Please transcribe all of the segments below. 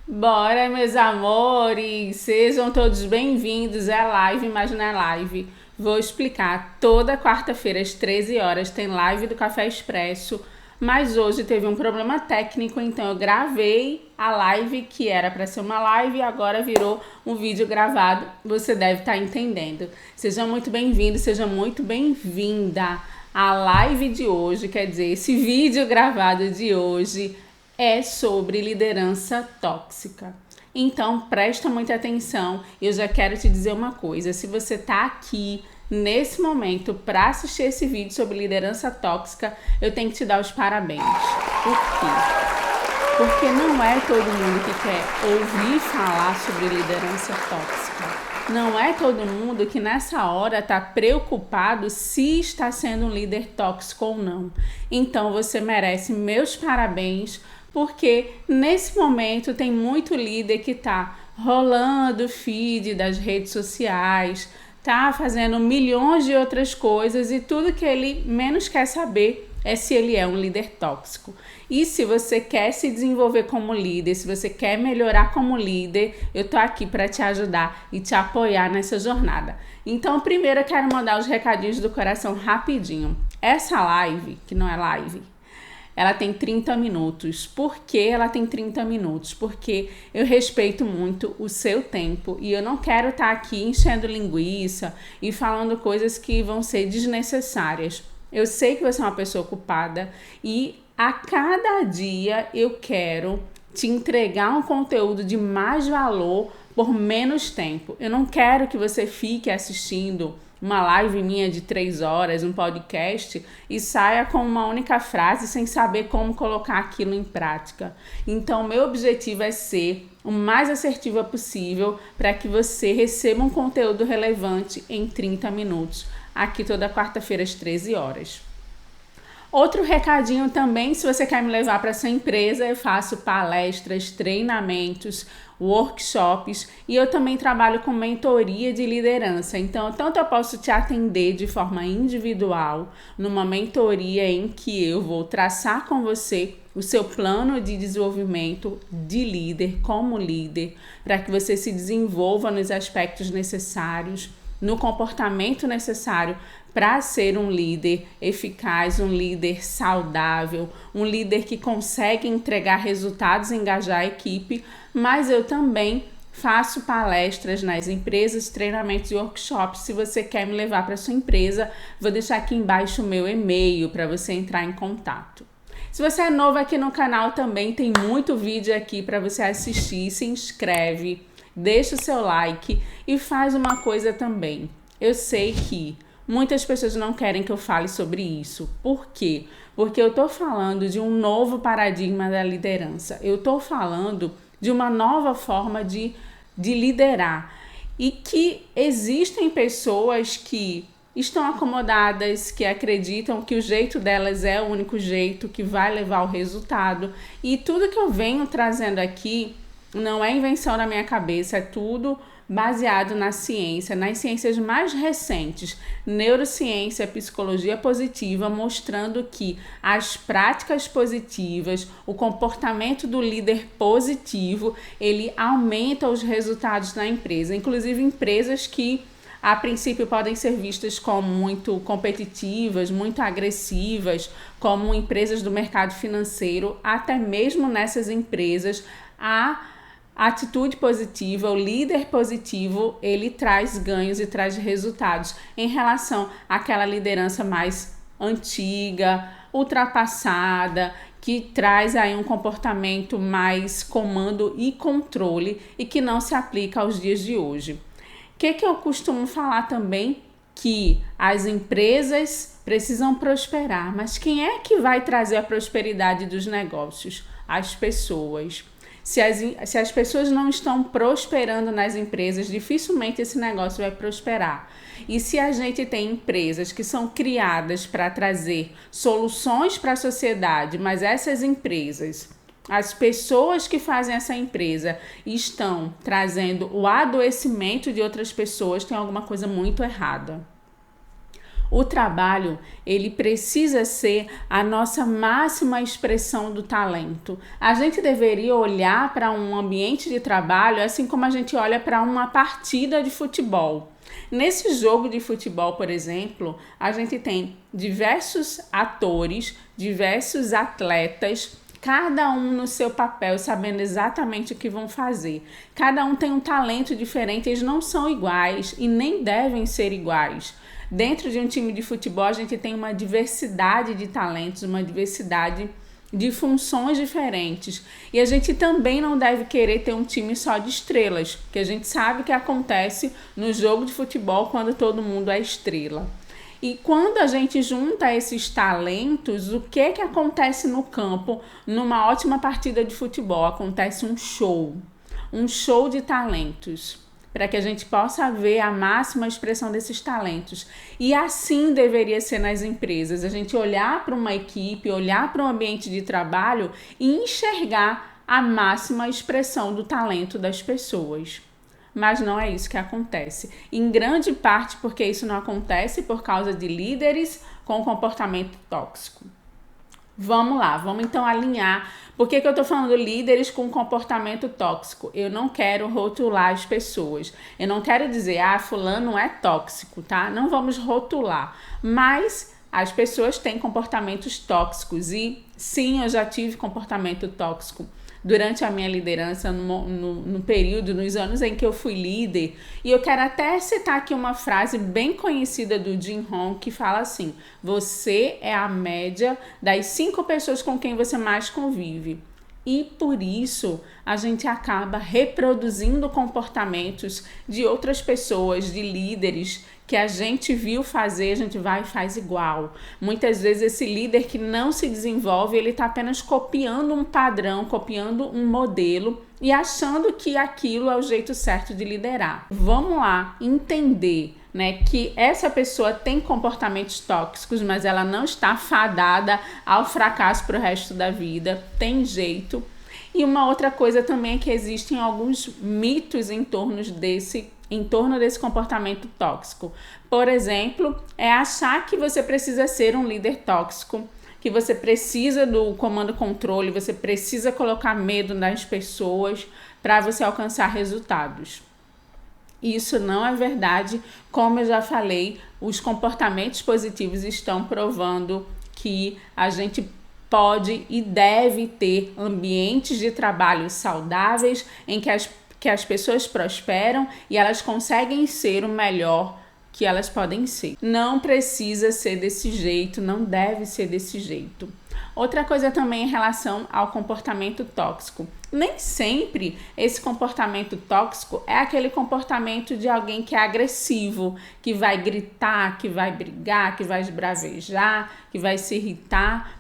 Bora, meus amores! Sejam todos bem-vindos à live, mas na live vou explicar. Toda quarta-feira às 13 horas tem live do Café Expresso, mas hoje teve um problema técnico, então eu gravei a live que era para ser uma live e agora virou um vídeo gravado. Você deve estar entendendo. Seja muito bem-vindo, seja muito bem-vinda. A live de hoje, quer dizer, esse vídeo gravado de hoje é sobre liderança tóxica. Então, presta muita atenção. Eu já quero te dizer uma coisa. Se você está aqui nesse momento para assistir esse vídeo sobre liderança tóxica, eu tenho que te dar os parabéns. Por quê? Porque não é todo mundo que quer ouvir falar sobre liderança tóxica. Não é todo mundo que nessa hora está preocupado se está sendo um líder tóxico ou não. Então você merece meus parabéns, porque nesse momento tem muito líder que está rolando o feed das redes sociais, tá fazendo milhões de outras coisas e tudo que ele menos quer saber é se ele é um líder tóxico. E se você quer se desenvolver como líder, se você quer melhorar como líder, eu tô aqui para te ajudar e te apoiar nessa jornada. Então, primeiro eu quero mandar os recadinhos do coração rapidinho. Essa live, que não é live, ela tem 30 minutos. Por que ela tem 30 minutos? Porque eu respeito muito o seu tempo e eu não quero estar aqui enchendo linguiça e falando coisas que vão ser desnecessárias. Eu sei que você é uma pessoa ocupada e a cada dia eu quero te entregar um conteúdo de mais valor por menos tempo. Eu não quero que você fique assistindo uma live minha de 3 horas, um podcast, e saia com uma única frase sem saber como colocar aquilo em prática. Então, meu objetivo é ser o mais assertiva possível para que você receba um conteúdo relevante em 30 minutos, aqui toda quarta-feira às 13 horas. Outro recadinho também, se você quer me levar para sua empresa, eu faço palestras, treinamentos, workshops e eu também trabalho com mentoria de liderança. Então, tanto eu posso te atender de forma individual, numa mentoria em que eu vou traçar com você o seu plano de desenvolvimento de líder, como líder, para que você se desenvolva nos aspectos necessários, no comportamento necessário para ser um líder eficaz, um líder saudável, um líder que consegue entregar resultados e engajar a equipe, mas eu também faço palestras nas empresas, treinamentos e workshops. Se você quer me levar para sua empresa, vou deixar aqui embaixo o meu e-mail para você entrar em contato. Se você é novo aqui no canal também, tem muito vídeo aqui para você assistir, se inscreve, deixa o seu like e faz uma coisa também. Eu sei que muitas pessoas não querem que eu fale sobre isso. Por quê? Porque eu tô falando de um novo paradigma da liderança. Eu tô falando de uma nova forma de liderar. E que existem pessoas que estão acomodadas, que acreditam que o jeito delas é o único jeito que vai levar ao resultado. E tudo que eu venho trazendo aqui não é invenção da minha cabeça, é tudo baseado na ciência, nas ciências mais recentes, neurociência, psicologia positiva, mostrando que as práticas positivas, o comportamento do líder positivo, ele aumenta os resultados na empresa, inclusive empresas que a princípio podem ser vistas como muito competitivas, muito agressivas, como empresas do mercado financeiro, até mesmo nessas empresas a atitude positiva, o líder positivo, ele traz ganhos e traz resultados em relação àquela liderança mais antiga, ultrapassada, que traz aí um comportamento mais comando e controle e que não se aplica aos dias de hoje. O que eu costumo falar também? Que as empresas precisam prosperar, mas quem é que vai trazer a prosperidade dos negócios? As pessoas. Se as pessoas não estão prosperando nas empresas, dificilmente esse negócio vai prosperar. E se a gente tem empresas que são criadas para trazer soluções para a sociedade, mas essas empresas, as pessoas que fazem essa empresa estão trazendo o adoecimento de outras pessoas, tem alguma coisa muito errada. O trabalho, ele precisa ser a nossa máxima expressão do talento. A gente deveria olhar para um ambiente de trabalho assim como a gente olha para uma partida de futebol. Nesse jogo de futebol, por exemplo, a gente tem diversos atores, diversos atletas, cada um no seu papel, sabendo exatamente o que vão fazer. Cada um tem um talento diferente, eles não são iguais e nem devem ser iguais. Dentro de um time de futebol, a gente tem uma diversidade de talentos, uma diversidade de funções diferentes. E a gente também não deve querer ter um time só de estrelas, que a gente sabe que acontece no jogo de futebol quando todo mundo é estrela. E quando a gente junta esses talentos, o que acontece no campo numa ótima partida de futebol? Acontece um show de talentos, para que a gente possa ver a máxima expressão desses talentos. E assim deveria ser nas empresas, a gente olhar para uma equipe, olhar para um ambiente de trabalho e enxergar a máxima expressão do talento das pessoas. Mas não é isso que acontece. Em grande parte porque isso não acontece por causa de líderes com comportamento tóxico. Vamos lá, vamos então alinhar. Por que eu tô falando líderes com comportamento tóxico? Eu não quero rotular as pessoas. Eu não quero dizer, fulano é tóxico, tá? Não vamos rotular. Mas as pessoas têm comportamentos tóxicos e sim, eu já tive comportamento tóxico durante a minha liderança, no período, nos anos em que eu fui líder. E eu quero até citar aqui uma frase bem conhecida do Jim Rohn, que fala assim: você é a média das 5 pessoas com quem você mais convive. E por isso a gente acaba reproduzindo comportamentos de outras pessoas, de líderes que a gente viu fazer, a gente vai e faz igual. Muitas vezes esse líder que não se desenvolve, ele está apenas copiando um padrão, copiando um modelo e achando que aquilo é o jeito certo de liderar. Vamos lá entender, né, que essa pessoa tem comportamentos tóxicos, mas ela não está fadada ao fracasso para o resto da vida, tem jeito. E uma outra coisa também é que existem alguns mitos em torno desse comportamento tóxico. Por exemplo, é achar que você precisa ser um líder tóxico, que você precisa do comando-controle, você precisa colocar medo nas pessoas para você alcançar resultados. Isso não é verdade. Como eu já falei, os comportamentos positivos estão provando que a gente pode e deve ter ambientes de trabalho saudáveis em que as pessoas prosperam e elas conseguem ser o melhor que elas podem ser. Não precisa ser desse jeito, não deve ser desse jeito. Outra coisa também em relação ao comportamento tóxico. Nem sempre esse comportamento tóxico é aquele comportamento de alguém que é agressivo, que vai gritar, que vai brigar, que vai esbravejar, que vai se irritar.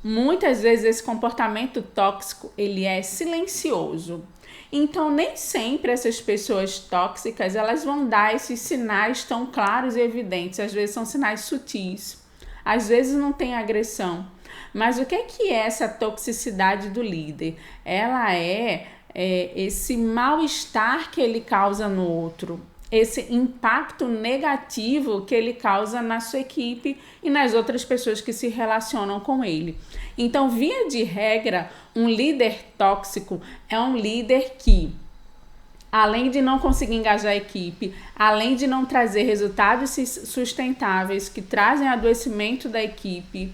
Muitas vezes esse comportamento tóxico, ele é silencioso. Então, nem sempre essas pessoas tóxicas, elas vão dar esses sinais tão claros e evidentes. Às vezes são sinais sutis. Às vezes não tem agressão. Mas o que é essa toxicidade do líder? Ela é esse mal-estar que ele causa no outro, esse impacto negativo que ele causa na sua equipe e nas outras pessoas que se relacionam com ele. Então, via de regra, um líder tóxico é um líder que, além de não conseguir engajar a equipe, além de não trazer resultados sustentáveis que trazem adoecimento da equipe,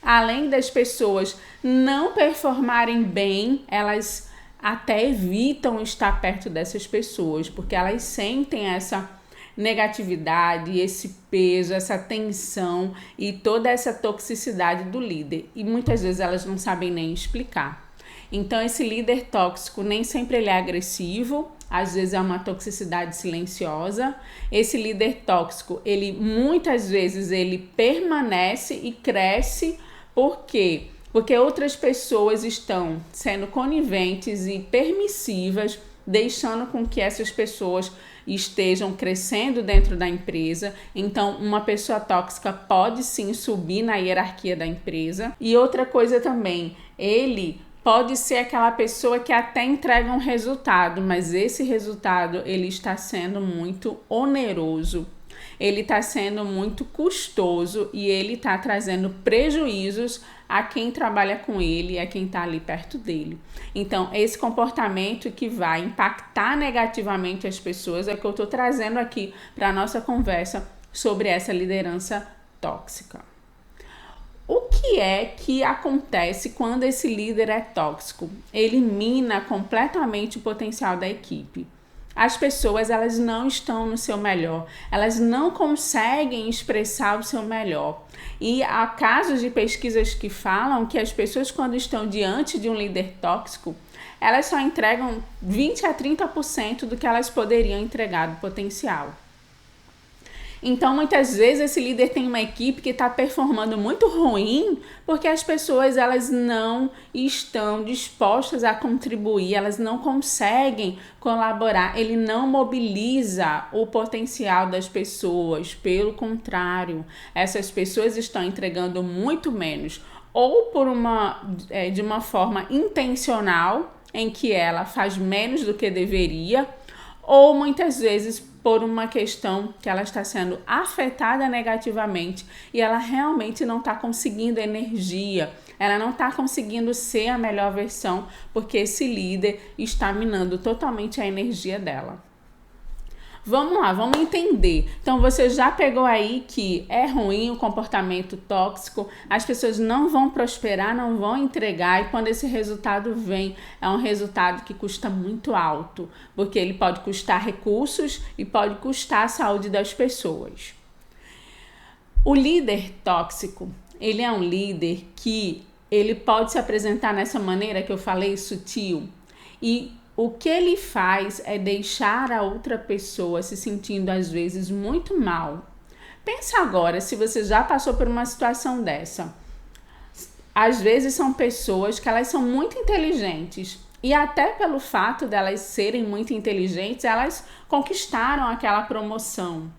além das pessoas não performarem bem, elas até evitam estar perto dessas pessoas, porque elas sentem essa negatividade, esse peso, essa tensão e toda essa toxicidade do líder. E muitas vezes elas não sabem nem explicar. Então, esse líder tóxico nem sempre ele é agressivo, às vezes é uma toxicidade silenciosa. Esse líder tóxico, ele muitas vezes ele permanece e cresce. Por quê? Porque outras pessoas estão sendo coniventes e permissivas, deixando com que essas pessoas estejam crescendo dentro da empresa. Então, uma pessoa tóxica pode sim subir na hierarquia da empresa. E outra coisa também, ele pode ser aquela pessoa que até entrega um resultado, mas esse resultado ele está sendo muito oneroso. ele está sendo muito custoso e ele está trazendo prejuízos a quem trabalha com ele, a quem está ali perto dele. Então, esse comportamento que vai impactar negativamente as pessoas é o que eu estou trazendo aqui para a nossa conversa sobre essa liderança tóxica. O que é que acontece quando esse líder é tóxico? Ele mina completamente o potencial da equipe. As pessoas, elas não estão no seu melhor, elas não conseguem expressar o seu melhor. E há casos de pesquisas que falam que as pessoas, quando estão diante de um líder tóxico, elas só entregam 20 a 30% do que elas poderiam entregar do potencial. Então, muitas vezes, esse líder tem uma equipe que está performando muito ruim porque as pessoas, elas não estão dispostas a contribuir, elas não conseguem colaborar, ele não mobiliza o potencial das pessoas. Pelo contrário, essas pessoas estão entregando muito menos, ou de uma forma intencional, em que ela faz menos do que deveria, ou muitas vezes por uma questão que ela está sendo afetada negativamente e ela realmente não está conseguindo energia, ela não está conseguindo ser a melhor versão porque esse líder está minando totalmente a energia dela. Vamos lá, vamos entender. Então, você já pegou aí que é ruim o comportamento tóxico, as pessoas não vão prosperar, não vão entregar, e quando esse resultado vem, é um resultado que custa muito alto, porque ele pode custar recursos e pode custar a saúde das pessoas. O líder tóxico, ele é um líder que ele pode se apresentar nessa maneira que eu falei, sutil, e o que ele faz é deixar a outra pessoa se sentindo às vezes muito mal. Pensa agora se você já passou por uma situação dessa. Às vezes são pessoas que elas são muito inteligentes e até pelo fato delas serem muito inteligentes, elas conquistaram aquela promoção.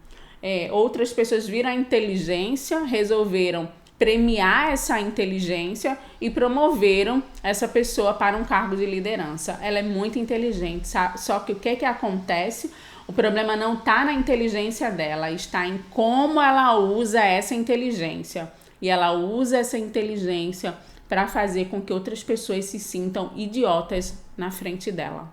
Outras pessoas viram a inteligência, resolveram premiar essa inteligência e promoveram essa pessoa para um cargo de liderança. Ela é muito inteligente, só que o que acontece? O problema não está na inteligência dela, está em como ela usa essa inteligência. E ela usa essa inteligência para fazer com que outras pessoas se sintam idiotas na frente dela.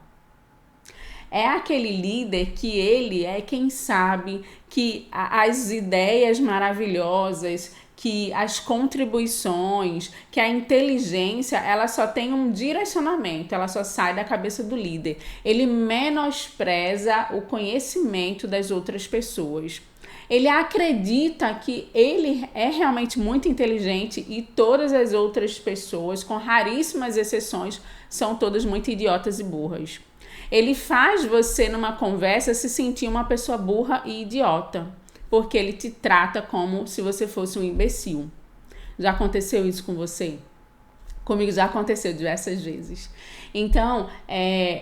É aquele líder que ele é quem sabe que as ideias maravilhosas, que as contribuições, que a inteligência, ela só tem um direcionamento, ela só sai da cabeça do líder. Ele menospreza o conhecimento das outras pessoas. Ele acredita que ele é realmente muito inteligente e todas as outras pessoas, com raríssimas exceções, são todas muito idiotas e burras. Ele faz você, numa conversa, se sentir uma pessoa burra e idiota, porque ele te trata como se você fosse um imbecil. Já aconteceu isso com você? Comigo já aconteceu diversas vezes. Então,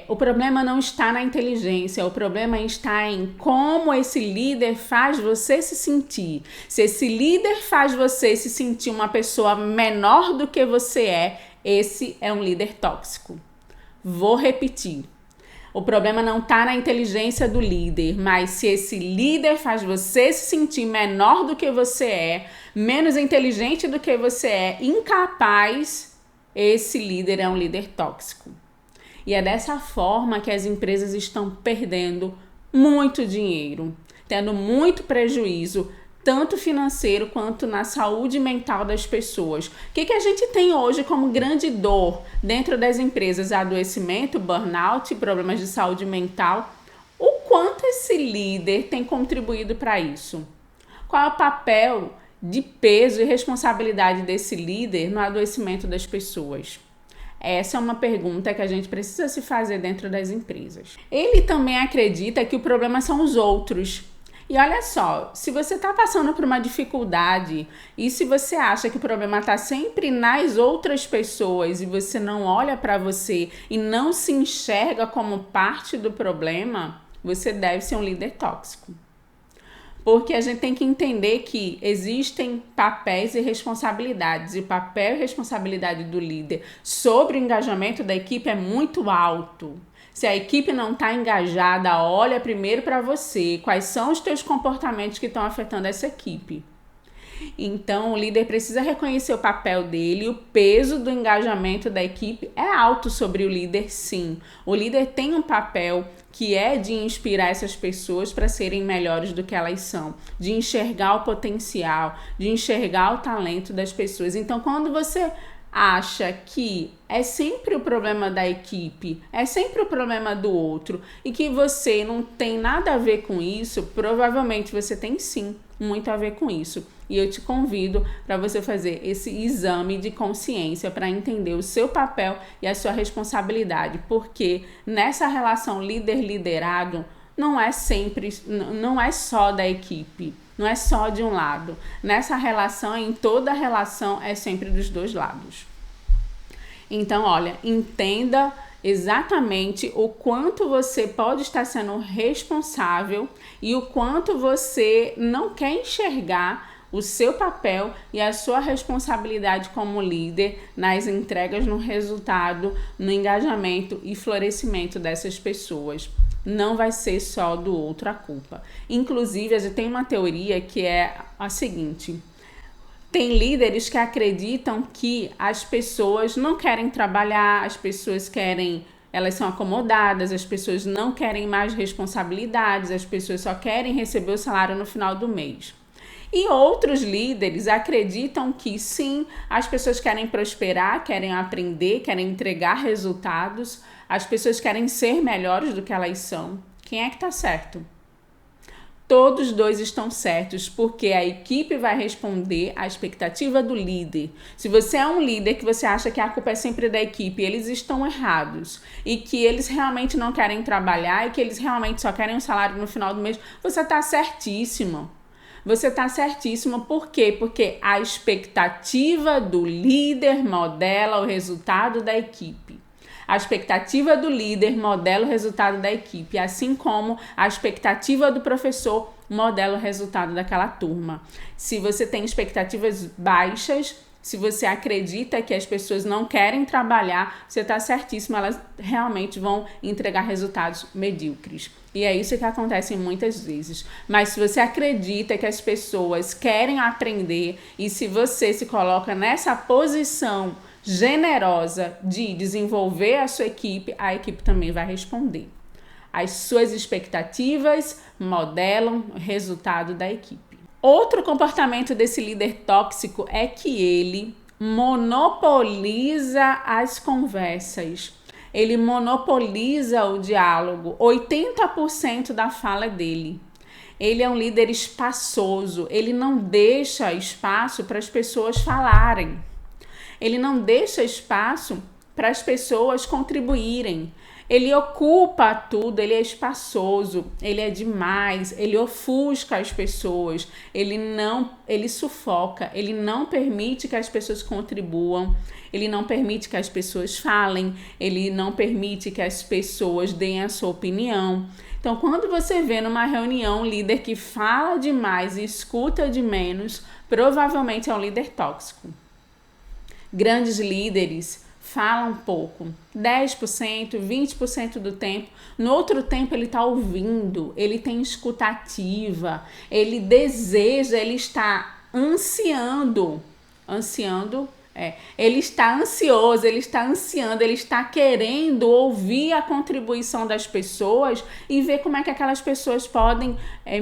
o problema não está na inteligência, o problema está em como esse líder faz você se sentir. Se esse líder faz você se sentir uma pessoa menor do que você é, esse é um líder tóxico. Vou repetir. O problema não está na inteligência do líder, mas se esse líder faz você se sentir menor do que você é, menos inteligente do que você é, incapaz, esse líder é um líder tóxico. E é dessa forma que as empresas estão perdendo muito dinheiro, tendo muito prejuízo, tanto financeiro quanto na saúde mental das pessoas. O que a gente tem hoje como grande dor dentro das empresas? Adoecimento, burnout, problemas de saúde mental. O quanto esse líder tem contribuído para isso? Qual é o papel de peso e responsabilidade desse líder no adoecimento das pessoas? Essa é uma pergunta que a gente precisa se fazer dentro das empresas. Ele também acredita que o problema são os outros. E olha só, se você está passando por uma dificuldade e se você acha que o problema está sempre nas outras pessoas e você não olha para você e não se enxerga como parte do problema, você deve ser um líder tóxico. Porque a gente tem que entender que existem papéis e responsabilidades, e o papel e responsabilidade do líder sobre o engajamento da equipe é muito alto. Se a equipe não está engajada, olha primeiro para você, quais são os teus comportamentos que estão afetando essa equipe. Então, o líder precisa reconhecer o papel dele, o peso do engajamento da equipe é alto sobre o líder, sim. O líder tem um papel que é de inspirar essas pessoas para serem melhores do que elas são, de enxergar o potencial, de enxergar o talento das pessoas. Então, quando você acha que é sempre o problema da equipe, é sempre o problema do outro e que você não tem nada a ver com isso, provavelmente você tem sim muito a ver com isso. E eu te convido para você fazer esse exame de consciência para entender o seu papel e a sua responsabilidade, porque nessa relação líder-liderado não é só da equipe, não é só de um lado. Nessa relação, em toda relação, é sempre dos dois lados. Então, olha, entenda exatamente o quanto você pode estar sendo responsável e o quanto você não quer enxergar o seu papel e a sua responsabilidade como líder nas entregas, no resultado, no engajamento e florescimento dessas pessoas. Não vai ser só do outro a culpa. Inclusive, a gente tem uma teoria que é a seguinte: tem líderes que acreditam que as pessoas não querem trabalhar, as pessoas elas são acomodadas, as pessoas não querem mais responsabilidades, as pessoas só querem receber o salário no final do mês. E outros líderes acreditam que sim, as pessoas querem prosperar, querem aprender, querem entregar resultados, as pessoas querem ser melhores do que elas são. Quem é que está certo? Todos dois estão certos, porque a equipe vai responder à expectativa do líder. Se você é um líder que você acha que a culpa é sempre da equipe, eles estão errados, e que eles realmente não querem trabalhar, e que eles realmente só querem um salário no final do mês, você está certíssimo. Você está certíssimo, por quê? Porque a expectativa do líder modela o resultado da equipe. A expectativa do líder modela o resultado da equipe, assim como a expectativa do professor modela o resultado daquela turma. Se você tem expectativas baixas, se você acredita que as pessoas não querem trabalhar, você está certíssimo, elas realmente vão entregar resultados medíocres. E é isso que acontece muitas vezes. Mas se você acredita que as pessoas querem aprender e se você se coloca nessa posição generosa de desenvolver a sua equipe, a equipe também vai responder. As suas expectativas modelam o resultado da equipe. Outro comportamento desse líder tóxico é que ele monopoliza as conversas. Ele monopoliza o diálogo. 80% da fala é dele. Ele é um líder espaçoso. Ele não deixa espaço para as pessoas falarem. Ele não deixa espaço para as pessoas contribuírem. Ele ocupa tudo, ele é espaçoso, ele é demais, ele ofusca as pessoas, ele sufoca, ele não permite que as pessoas contribuam, ele não permite que as pessoas falem, ele não permite que as pessoas deem a sua opinião. Então, quando você vê numa reunião um líder que fala demais e escuta de menos, provavelmente é um líder tóxico. Grandes líderes falam pouco, 10%, 20% do tempo. No outro tempo ele está ouvindo, ele tem escutativa, ele deseja, ele está ansiando, ele está ansioso, ele está ansiando, ele está querendo ouvir a contribuição das pessoas e ver como é que aquelas pessoas podem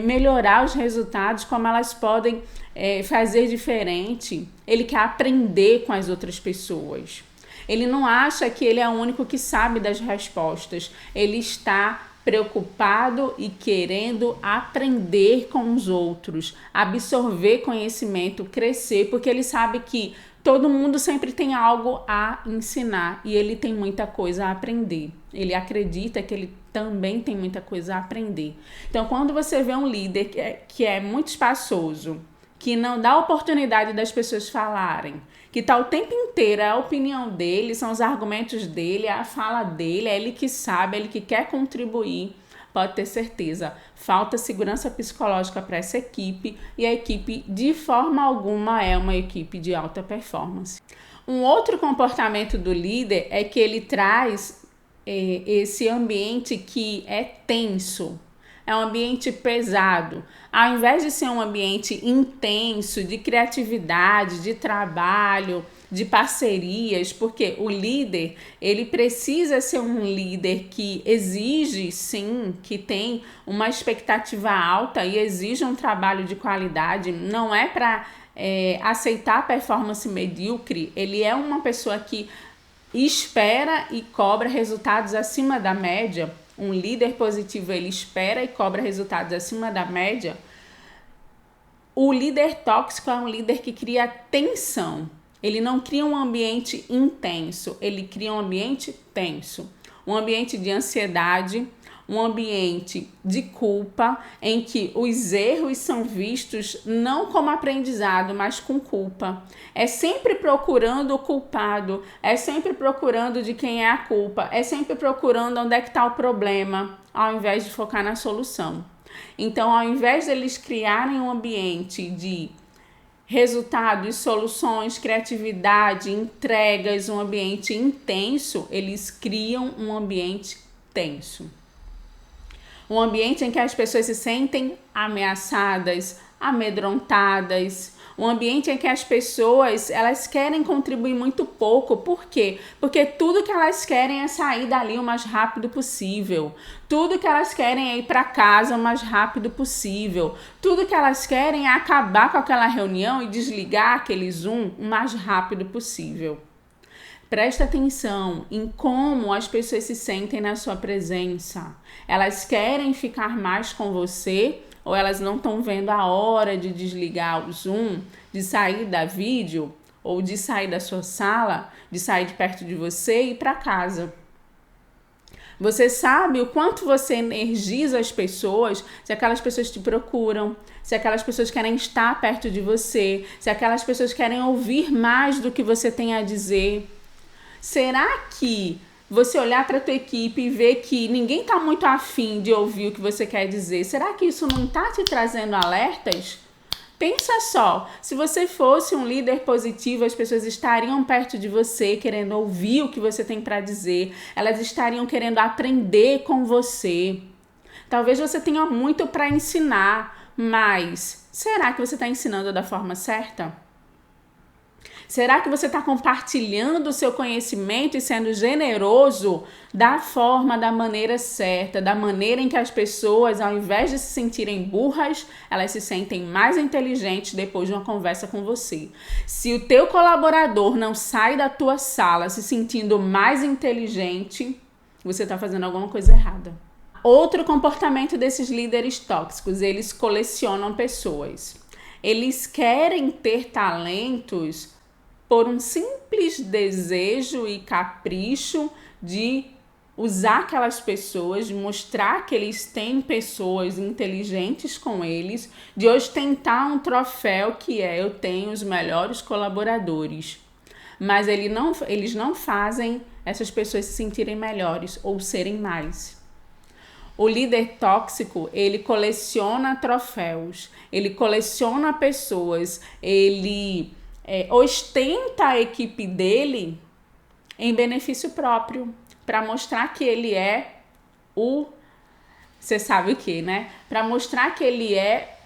melhorar os resultados, como elas podem fazer diferente. Ele quer aprender com as outras pessoas. Ele não acha que ele é o único que sabe das respostas. Ele está preocupado e querendo aprender com os outros, absorver conhecimento, crescer, porque ele sabe que todo mundo sempre tem algo a ensinar e ele tem muita coisa a aprender. Ele acredita que ele também tem muita coisa a aprender. Então, quando você vê um líder que é muito espaçoso, que não dá oportunidade das pessoas falarem, que está o tempo inteiro, é a opinião dele, são os argumentos dele, é a fala dele, é ele que sabe, é ele que quer contribuir, pode ter certeza, falta segurança psicológica para essa equipe e a equipe de forma alguma é uma equipe de alta performance. Um outro comportamento do líder é que ele traz esse ambiente que é tenso, é um ambiente pesado. Ao invés de ser um ambiente intenso, de criatividade, de trabalho, de parcerias, porque o líder, ele precisa ser um líder que exige, sim, que tem uma expectativa alta e exige um trabalho de qualidade, não é para aceitar performance medíocre. Ele é uma pessoa que espera e cobra resultados acima da média. Um líder positivo, ele espera e cobra resultados acima da média. O líder tóxico é um líder que cria tensão. Ele não cria um ambiente intenso, ele cria um ambiente tenso. Um ambiente de ansiedade, um ambiente de culpa, em que os erros são vistos não como aprendizado, mas com culpa. É sempre procurando o culpado, é sempre procurando de quem é a culpa, é sempre procurando onde é que está o problema, ao invés de focar na solução. Então, ao invés deles criarem um ambiente de resultados, soluções, criatividade, entregas, um ambiente intenso, eles criam um ambiente tenso. Um ambiente em que as pessoas se sentem ameaçadas, amedrontadas. Um ambiente em que as pessoas, elas querem contribuir muito pouco. Por quê? Porque tudo que elas querem é sair dali o mais rápido possível. Tudo que elas querem é ir para casa o mais rápido possível. Tudo que elas querem é acabar com aquela reunião e desligar aquele Zoom o mais rápido possível. Presta atenção em como as pessoas se sentem na sua presença. Elas querem ficar mais com você ou elas não estão vendo a hora de desligar o Zoom, de sair da vídeo ou de sair da sua sala, de sair de perto de você e ir para casa. Você sabe o quanto você energiza as pessoas, se aquelas pessoas te procuram, se aquelas pessoas querem estar perto de você, se aquelas pessoas querem ouvir mais do que você tem a dizer. Será que você olhar para a tua equipe e ver que ninguém está muito afim de ouvir o que você quer dizer, será que isso não está te trazendo alertas? Pensa só, se você fosse um líder positivo, as pessoas estariam perto de você, querendo ouvir o que você tem para dizer, elas estariam querendo aprender com você. Talvez você tenha muito para ensinar, mas será que você está ensinando da forma certa? Será que você está compartilhando o seu conhecimento e sendo generoso da maneira certa, da maneira em que as pessoas, ao invés de se sentirem burras, elas se sentem mais inteligentes depois de uma conversa com você? Se o teu colaborador não sai da tua sala se sentindo mais inteligente, você está fazendo alguma coisa errada. Outro comportamento desses líderes tóxicos, eles colecionam pessoas. Eles querem ter talentos por um simples desejo e capricho de usar aquelas pessoas, de mostrar que eles têm pessoas inteligentes com eles, de ostentar um troféu que é eu tenho os melhores colaboradores. Mas eles não fazem essas pessoas se sentirem melhores ou serem mais. O líder tóxico, ele coleciona troféus, ele coleciona pessoas, ele ostenta a equipe dele em benefício próprio, para mostrar que ele é você sabe o que, né? Para mostrar que ele é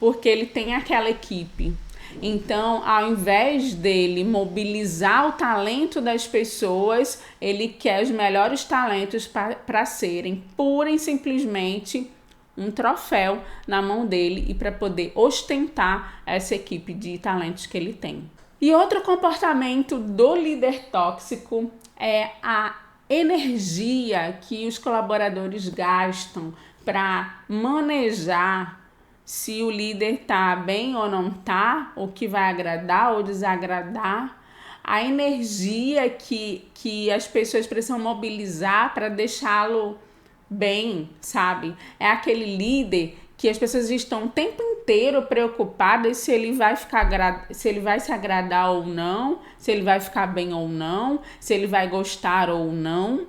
porque ele tem aquela equipe. Então, ao invés dele mobilizar o talento das pessoas, ele quer os melhores talentos para serem pura e simplesmente um troféu na mão dele e para poder ostentar essa equipe de talentos que ele tem. E outro comportamento do líder tóxico é a energia que os colaboradores gastam para manejar se o líder tá bem ou não tá, o que vai agradar ou desagradar, a energia que as pessoas precisam mobilizar para deixá-lo bem, sabe? É aquele líder que as pessoas estão o tempo inteiro preocupadas se ele vai se agradar ou não, se ele vai ficar bem ou não, se ele vai gostar ou não.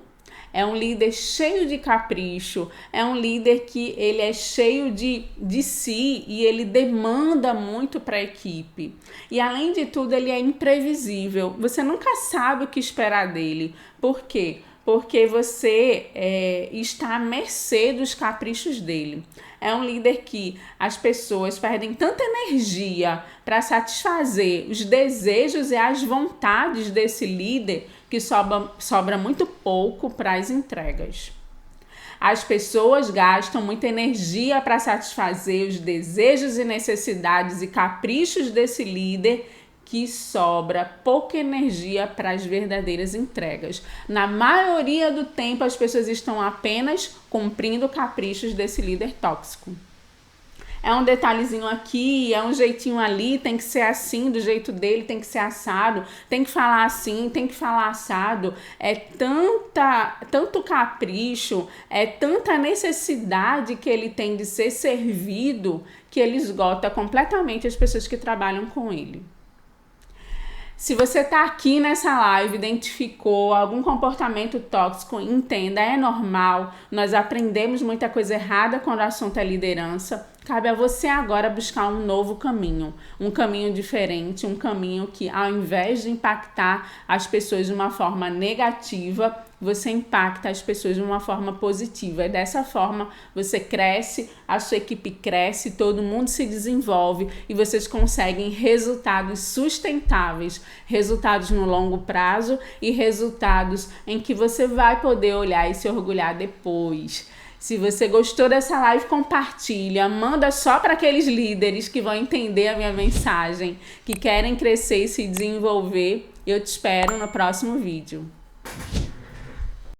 É um líder cheio de capricho, é um líder que ele é cheio de si e ele demanda muito para a equipe. E além de tudo, ele é imprevisível. Você nunca sabe o que esperar dele. Por quê? porque você está à mercê dos caprichos dele. É um líder que as pessoas perdem tanta energia para satisfazer os desejos e as vontades desse líder que sobra muito pouco para as entregas. As pessoas gastam muita energia para satisfazer os desejos e necessidades e caprichos desse líder, que sobra pouca energia para as verdadeiras entregas. Na maioria do tempo, as pessoas estão apenas cumprindo caprichos desse líder tóxico. É um detalhezinho aqui, é um jeitinho ali, tem que ser assim, do jeito dele, tem que ser assado, tem que falar assim, tem que falar assado. É tanto capricho, é tanta necessidade que ele tem de ser servido, que ele esgota completamente as pessoas que trabalham com ele. Se você está aqui nessa live, identificou algum comportamento tóxico, entenda, é normal. Nós aprendemos muita coisa errada quando o assunto é liderança. Cabe a você agora buscar um novo caminho, um caminho diferente, um caminho que, ao invés de impactar as pessoas de uma forma negativa, você impacta as pessoas de uma forma positiva. E dessa forma você cresce, a sua equipe cresce, todo mundo se desenvolve e vocês conseguem resultados sustentáveis, resultados no longo prazo e resultados em que você vai poder olhar e se orgulhar depois. Se você gostou dessa live, compartilha, manda só para aqueles líderes que vão entender a minha mensagem, que querem crescer e se desenvolver. Eu te espero no próximo vídeo.